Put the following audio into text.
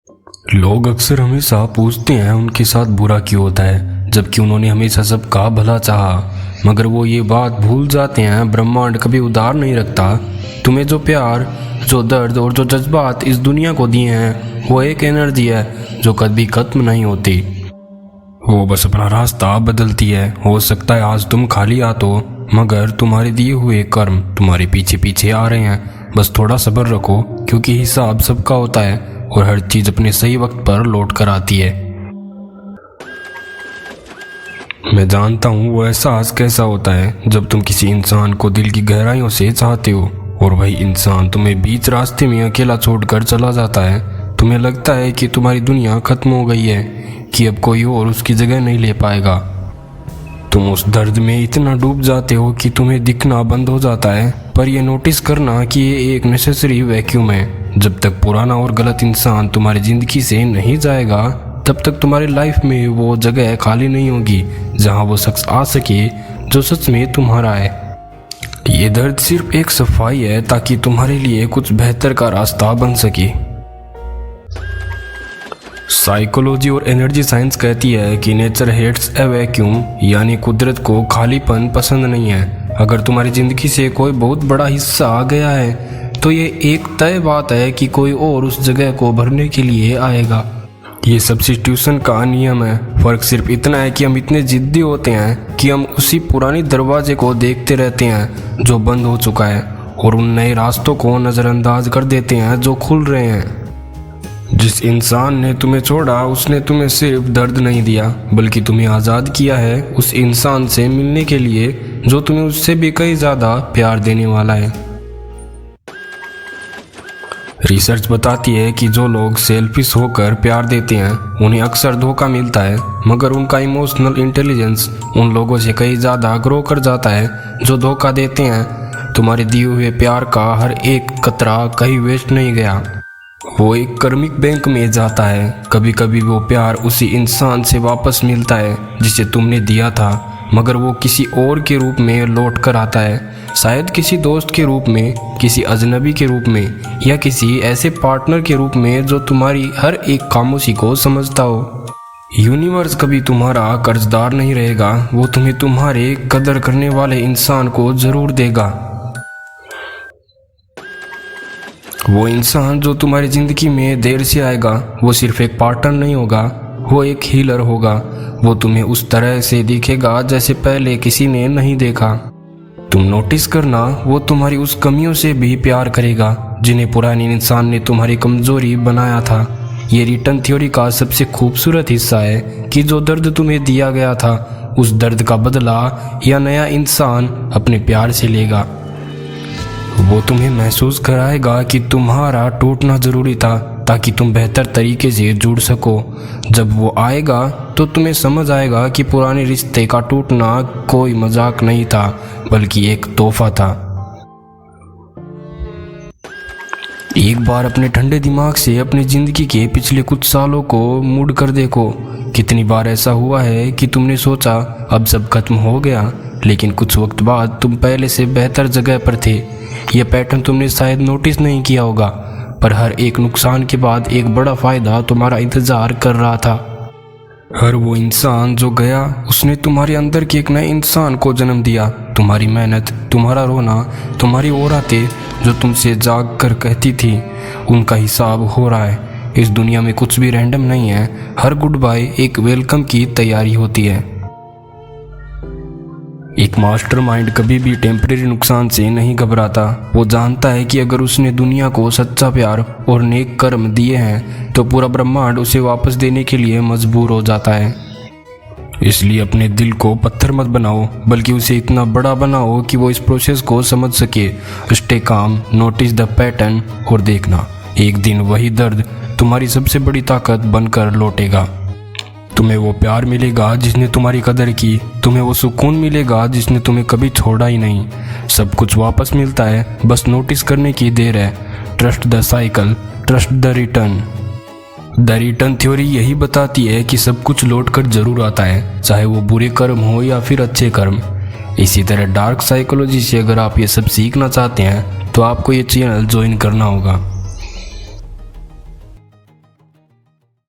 लोग अक्सर हमेशा पूछते हैं उनके साथ बुरा क्यों होता है, जबकि उन्होंने हमेशा सबका भला चाहा। मगर वो ये बात भूल जाते हैं, ब्रह्मांड कभी उधार नहीं रखता। तुम्हें जो प्यार, जो दर्द और जो जज्बात इस दुनिया को दिए हैं, वो एक एनर्जी है जो कभी खत्म नहीं होती। वो बस अपना रास्ता बदलती है। हो सकता है आज तुम खाली हाथ हो, मगर तुम्हारे दिए हुए कर्म तुम्हारे पीछे पीछे आ रहे हैं। बस थोड़ा सब्र रखो, क्योंकि हिसाब सबका होता है और हर चीज अपने सही वक्त पर लौट कर आती है। मैं जानता हूँ वो एहसास कैसा होता है जब तुम किसी इंसान को दिल की गहराइयों से चाहते हो और वही इंसान तुम्हें बीच रास्ते में अकेला छोड़कर चला जाता है। तुम्हें लगता है कि तुम्हारी दुनिया खत्म हो गई है, कि अब कोई और उसकी जगह नहीं ले पाएगा। तुम उस दर्द में इतना डूब जाते हो कि तुम्हें दिखना बंद हो जाता है। पर यह नोटिस करना कि ये एक नेसेसरी वैक्यूम है। जब तक पुराना और गलत इंसान तुम्हारी जिंदगी से नहीं जाएगा, तब तक तुम्हारी लाइफ में वो जगह खाली नहीं होगी जहां वो शख्स आ सके जो सच में तुम्हारा है। ये दर्द सिर्फ एक सफाई है ताकि तुम्हारे लिए कुछ बेहतर का रास्ता बन सके। साइकोलॉजी और एनर्जी साइंस कहती है कि नेचर हेट्स ए वैक्यूम, यानी कुदरत को खालीपन पसंद नहीं है। अगर तुम्हारी जिंदगी से कोई बहुत बड़ा हिस्सा आ गया है, तो ये एक तय बात है कि कोई और उस जगह को भरने के लिए आएगा। ये सब्स्टिट्यूशन का नियम है। फर्क सिर्फ इतना है कि हम इतने जिद्दी होते हैं कि हम उसी पुरानी दरवाजे को देखते रहते हैं जो बंद हो चुका है, और उन नए रास्तों को नज़रअंदाज कर देते हैं जो खुल रहे हैं। जिस इंसान ने तुम्हें छोड़ा, उसने तुम्हें सिर्फ दर्द नहीं दिया, बल्कि तुम्हें आज़ाद किया है उस इंसान से मिलने के लिए जो तुम्हें उससे भी कई ज़्यादा प्यार देने वाला है। रिसर्च बताती है कि जो लोग सेल्फिश होकर प्यार देते हैं, उन्हें अक्सर धोखा मिलता है, मगर उनका इमोशनल इंटेलिजेंस उन लोगों से कई ज़्यादा ग्रो कर जाता है जो धोखा देते हैं। तुम्हारे दिए हुए प्यार का हर एक कतरा कहीं वेस्ट नहीं गया, वो एक कर्मिक बैंक में जाता है। कभी कभी वो प्यार उसी इंसान से वापस मिलता है जिसे तुमने दिया था, मगर वो किसी और के रूप में लौट कर आता है। शायद किसी दोस्त के रूप में, किसी अजनबी के रूप में, या किसी ऐसे पार्टनर के रूप में जो तुम्हारी हर एक खामोशी को समझता हो। यूनिवर्स कभी तुम्हारा कर्जदार नहीं रहेगा, वो तुम्हें तुम्हारे कदर करने वाले इंसान को जरूर देगा। वो इंसान जो तुम्हारी ज़िंदगी में देर से आएगा, वो सिर्फ एक पार्टनर नहीं होगा, वो एक हीलर होगा। वो तुम्हें उस तरह से दिखेगा जैसे पहले किसी ने नहीं देखा। तुम नोटिस करना, वो तुम्हारी उस कमियों से भी प्यार करेगा जिन्हें पुराने इंसान ने तुम्हारी कमज़ोरी बनाया था। ये रिटर्न थ्योरी का सबसे खूबसूरत हिस्सा है कि जो दर्द तुम्हें दिया गया था, उस दर्द का बदला या नया इंसान अपने प्यार से लेगा। वो तुम्हें महसूस कराएगा कि तुम्हारा टूटना ज़रूरी था ताकि तुम बेहतर तरीके से जुड़ सको। जब वो आएगा तो तुम्हें समझ आएगा कि पुराने रिश्ते का टूटना कोई मजाक नहीं था, बल्कि एक तोहफा था। एक बार अपने ठंडे दिमाग से अपनी ज़िंदगी के पिछले कुछ सालों को मुड़ कर देखो। कितनी बार ऐसा हुआ है कि तुमने सोचा अब सब खत्म हो गया, लेकिन कुछ वक्त बाद तुम पहले से बेहतर जगह पर थे। यह पैटर्न तुमने शायद नोटिस नहीं किया होगा, पर हर एक नुकसान के बाद एक बड़ा फायदा तुम्हारा इंतजार कर रहा था। हर वो इंसान जो गया, उसने तुम्हारे अंदर के एक नए इंसान को जन्म दिया। तुम्हारी मेहनत, तुम्हारा रोना, तुम्हारी वो रातें जो तुमसे जाग कर कहती थी, उनका हिसाब हो रहा है। इस दुनिया में कुछ भी रैंडम नहीं है। हर गुड बाय एक वेलकम की तैयारी होती है। एक मास्टरमाइंड कभी भी टेम्परेरी नुकसान से नहीं घबराता। वो जानता है कि अगर उसने दुनिया को सच्चा प्यार और नेक कर्म दिए हैं, तो पूरा ब्रह्मांड उसे वापस देने के लिए मजबूर हो जाता है। इसलिए अपने दिल को पत्थर मत बनाओ, बल्कि उसे इतना बड़ा बनाओ कि वो इस प्रोसेस को समझ सके। Stay calm, notice the pattern, और देखना एक दिन वही दर्द तुम्हारी सबसे बड़ी ताकत बनकर लौटेगा। तुम्हें वो प्यार मिलेगा जिसने तुम्हारी कदर की, तुम्हें वो सुकून मिलेगा जिसने तुम्हें कभी छोड़ा ही नहीं। सब कुछ वापस मिलता है, बस नोटिस करने की देर है। Trust the cycle, trust the return. The return theory यही बताती है कि सब कुछ लौट कर जरूर आता है, चाहे वो बुरे कर्म हो या फिर अच्छे कर्म। इसी तरह डार्क साइकोलॉजी से अगर आप ये सब सीखना चाहते हैं, तो आपको ये चैनल ज्वाइन करना होगा।